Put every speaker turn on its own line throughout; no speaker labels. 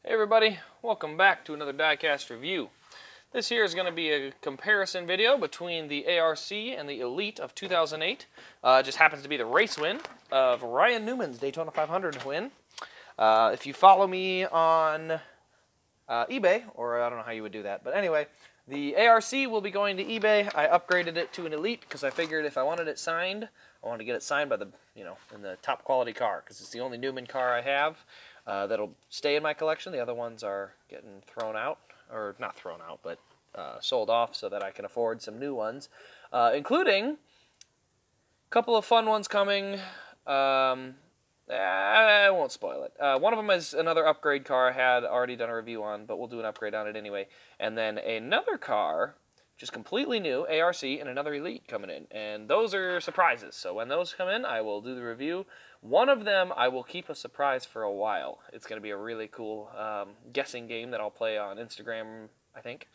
Hey everybody, welcome back to another diecast review. This here is going to be a comparison video between the ARC and the Elite of 2008. It just happens to be the race win of Ryan Newman's Daytona 500 win. If you follow me on eBay, or I don't know how you would do that, but anyway, the ARC will be going to eBay. I upgraded it to an Elite because I figured if I wanted it signed, I wanted to get it signed by the, in the top quality car, because it's the only Newman car I have. That'll stay in my collection. The other ones are getting thrown out, or not thrown out, but sold off so that I can afford some new ones, including a couple of fun ones coming. I won't spoil it. One of them is another upgrade car I had already done a review on, but we'll do an upgrade on it anyway. And then another car, just completely new, ARC, and another Elite coming in. And those are surprises, so when those come in, I will do the review. One of them I will keep a surprise for a while. It's going to be a really cool guessing game that I'll play on Instagram, I think.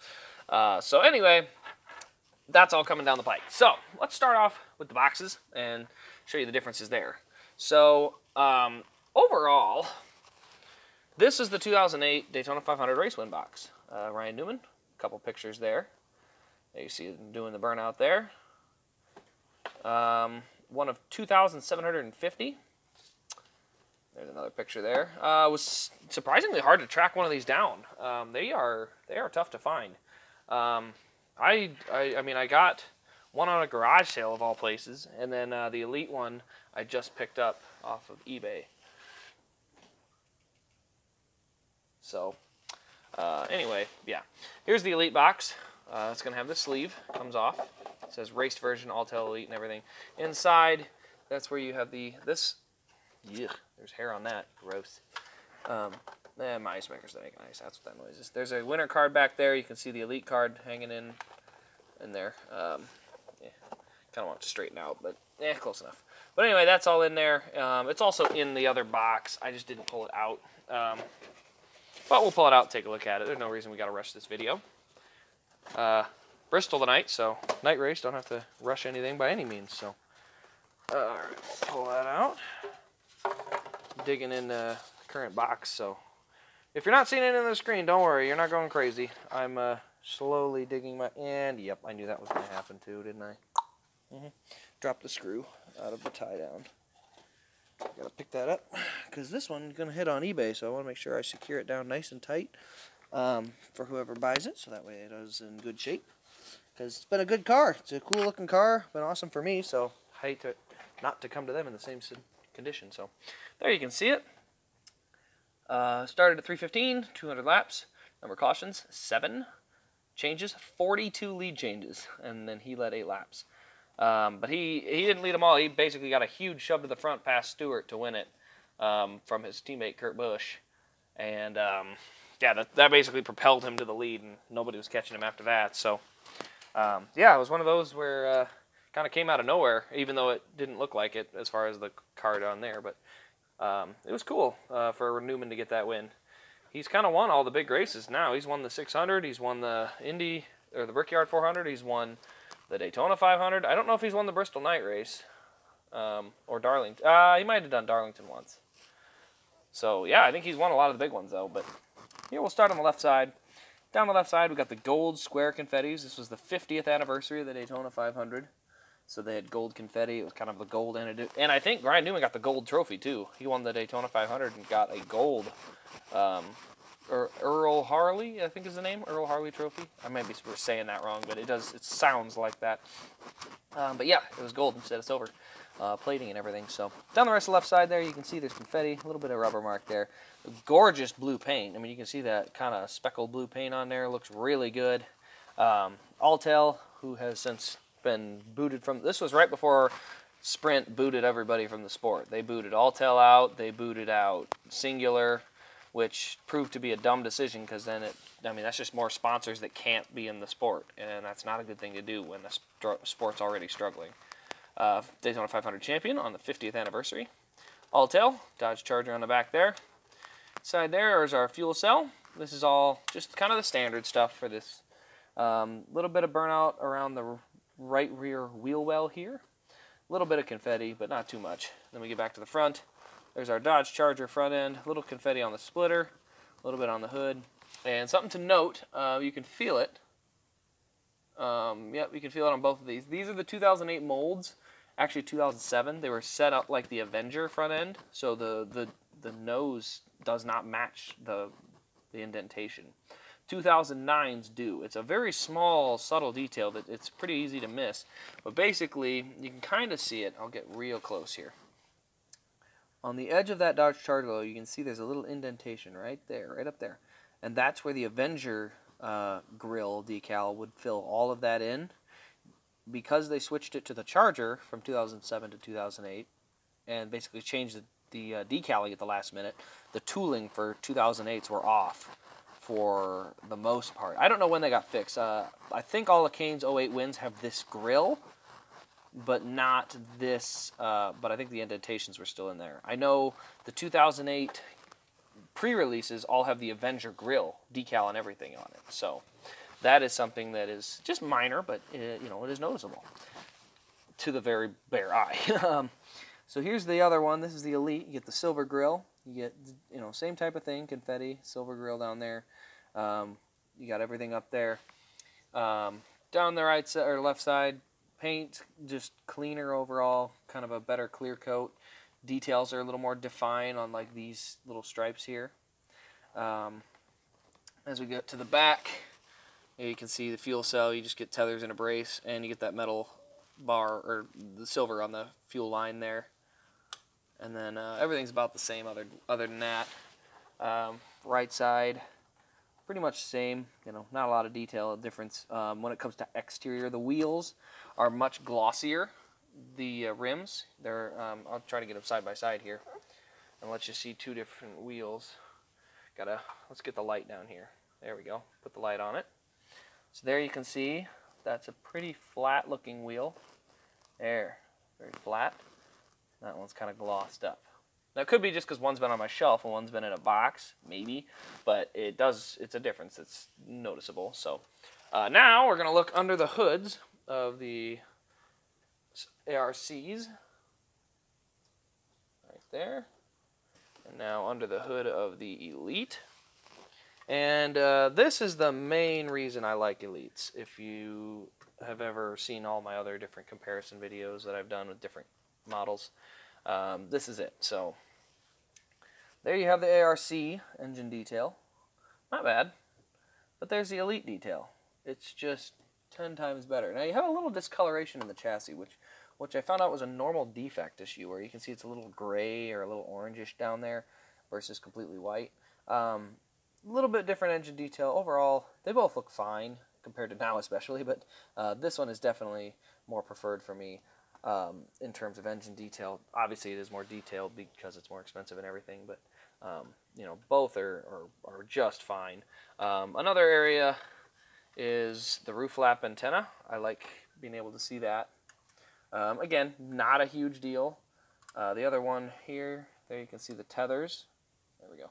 So anyway, that's all coming down the pike. So let's start off with the boxes and show you the differences there. So overall, this is the 2008 Daytona 500 race win box. Ryan Newman, a couple pictures there. You see him doing the burnout there. One of 2,750. There's another picture there. It was surprisingly hard to track one of these down. They are tough to find. I mean, I got one on a garage sale of all places, and then the Elite one I just picked up off of eBay. So anyway, yeah. Here's the Elite box. It's going to have the sleeve. Comes off. It says raced version, Alltel Elite and everything. Inside, that's where you have this. Yuck, there's hair on that. Gross. My ice makers that make ice. That's what that noise is. There's a winner card back there. You can see the Elite card hanging in there. Yeah, kind of want to straighten out, but close enough. But anyway, that's all in there. It's also in the other box. I just didn't pull it out. But we'll pull it out and take a look at it. There's no reason we got to rush this video. Bristol tonight, so night race. Don't have to rush anything by any means. So, all right, we'll pull that out. Digging in the current box, so if you're not seeing it on the screen, don't worry, you're not going crazy. I'm slowly digging and yep, I knew that was going to happen too, didn't I? Drop the screw out of the tie down. Gotta pick that up because this one's going to hit on eBay, so I want to make sure I secure it down nice and tight for whoever buys it, so that way it is in good shape. Because it's been a good car. It's a cool looking car. Been awesome for me, so I hate not to come to them in the same condition. So there you can see it. Started at 315, 200 laps. Number of cautions, 7. Changes, 42 lead changes. And then he led 8 laps. But he didn't lead them all. He basically got a huge shove to the front past Stewart to win it from his teammate Kurt Busch. And yeah, that basically propelled him to the lead, and nobody was catching him after that. So yeah, it was one of those where kind of came out of nowhere, even though it didn't look like it as far as the card on there. But it was cool for Newman to get that win. He's kind of won all the big races now. He's won the 600. He's won the Indy, or the Brickyard 400. He's won the Daytona 500. I don't know if he's won the Bristol night race or Darlington. He might have done Darlington once. So yeah, I think he's won a lot of the big ones though. But here we'll start on the left side. Down the left side, we got the gold square confettis. This was the 50th anniversary of the Daytona 500. So they had gold confetti. It was kind of the gold antidote. And I think Ryan Newman got the gold trophy, too. He won the Daytona 500 and got a gold, or Earl Harley, I think is the name, Earl Harley trophy. I may be saying that wrong, but it sounds like that. But yeah, it was gold instead of silver, plating and everything. So down the rest of the left side there, you can see there's confetti, a little bit of rubber mark there. Gorgeous blue paint. I mean, you can see that kind of speckled blue paint on there. Looks really good. Alltel, who has since been booted from, this was right before Sprint booted everybody from the sport. They booted Alltel out, they booted out Singular, which proved to be a dumb decision because then I mean, that's just more sponsors that can't be in the sport, and that's not a good thing to do when the sport's already struggling. Daytona 500 champion on the 50th anniversary. Alltel, Dodge Charger on the back there. Side there is our fuel cell. This is all just kind of the standard stuff for this. Little bit of burnout around the right rear wheel well here. A little bit of confetti, but not too much. Then we get back to the front. There's our Dodge Charger front end. A little confetti on the splitter. a little bit on the hood. And something to note, you can feel it. Yep, you can feel it on both of these. These are the 2008 molds. Actually, 2007. They were set up like the Avenger front end, so the nose does not match the indentation. 2009s do. It's a very small, subtle detail that it's pretty easy to miss. But basically, you can kind of see it. I'll get real close here. On the edge of that Dodge Charger logo, you can see there's a little indentation right there, right up there. And that's where the Avenger grill decal would fill all of that in. Because they switched it to the Charger from 2007 to 2008 and basically changed the decaling at the last minute, the tooling for 2008s were off for the most part. I don't know when they got fixed. I think all the Kane's 08 wins have this grill, but not this, but I think the indentations were still in there. I know the 2008 pre-releases all have the Avenger grill decal and everything on it, so that is something that is just minor, but you know, it is noticeable to the very bare eye. So here's the other one. This is the Elite. You get the silver grill. You get, you know, same type of thing, confetti, silver grill down there. You got everything up there. Down the right side or left side, paint just cleaner overall, kind of a better clear coat. Details are a little more defined on like these little stripes here. As we get to the back, you can see the fuel cell. You just get tethers and a brace, and you get that metal bar or the silver on the fuel line there. And then everything's about the same other than that. Right side, pretty much the same. You know, not a lot of detail difference. When it comes to exterior, the wheels are much glossier. The rims, they're. I'll try to get them side by side here, and let you see two different wheels. Let's get the light down here. There we go. Put the light on it. So there you can see that's a pretty flat looking wheel. There, very flat. That one's kind of glossed up. Now it could be just because one's been on my shelf and one's been in a box, maybe, but it's a difference. It's noticeable. So now we're gonna look under the hoods of the ARCs, right there, and now under the hood of the Elite. And this is the main reason I like Elites. If you have ever seen all my other different comparison videos that I've done with different models, this is it. So there you have the ARC engine detail. Not bad. But there's the Elite detail. It's just 10 times better. Now you have a little discoloration in the chassis, which I found out was a normal defect issue, where you can see it's a little gray or a little orangish down there versus completely white. A little bit different engine detail. Overall, they both look fine compared to now especially, but this one is definitely more preferred for me in terms of engine detail. Obviously, it is more detailed because it's more expensive and everything, but you know, both are just fine. Another area is the roof flap antenna. I like being able to see that. Again, not a huge deal. The other one here, there you can see the tethers. There we go.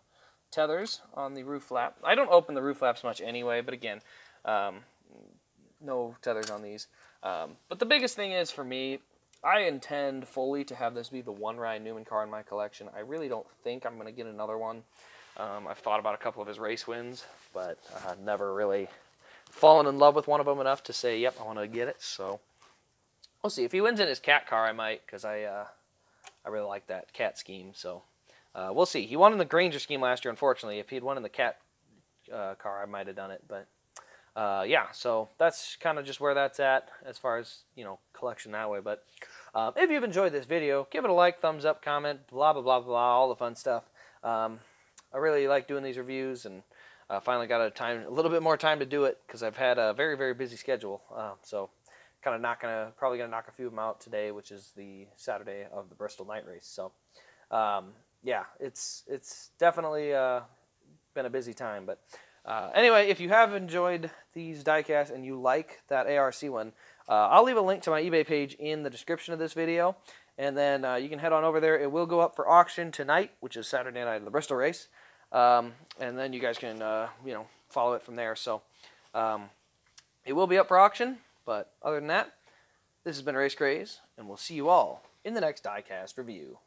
Tethers on the roof flap. I don't open the roof flaps much anyway, but again, no tethers on these. But the biggest thing is, for me, I intend fully to have this be the one Ryan Newman car in my collection. I really don't think I'm going to get another one. I've thought about a couple of his race wins, but I've never really fallen in love with one of them enough to say, yep, I want to get it. So we'll see. If he wins in his cat car, I might, because I really like that cat scheme. So we'll see. He won in the Granger scheme last year, unfortunately. If he'd won in the cat car, I might have done it. But yeah, so that's kind of just where that's at as far as, you know, collection that way. But if you've enjoyed this video, give it a like, thumbs up, comment, blah, blah, blah, blah, all the fun stuff. I really like doing these reviews, and finally got a little bit more time to do it, because I've had a very, very busy schedule. So kind of probably gonna knock a few of them out today, which is the Saturday of the Bristol night race. So yeah, it's definitely been a busy time. But anyway, if you have enjoyed these diecasts and you like that ARC one, I'll leave a link to my eBay page in the description of this video, and then you can head on over there. It will go up for auction tonight, which is Saturday night of the Bristol race, and then you guys can you know, follow it from there. So it will be up for auction. But other than that, this has been Race Craze, and we'll see you all in the next diecast review.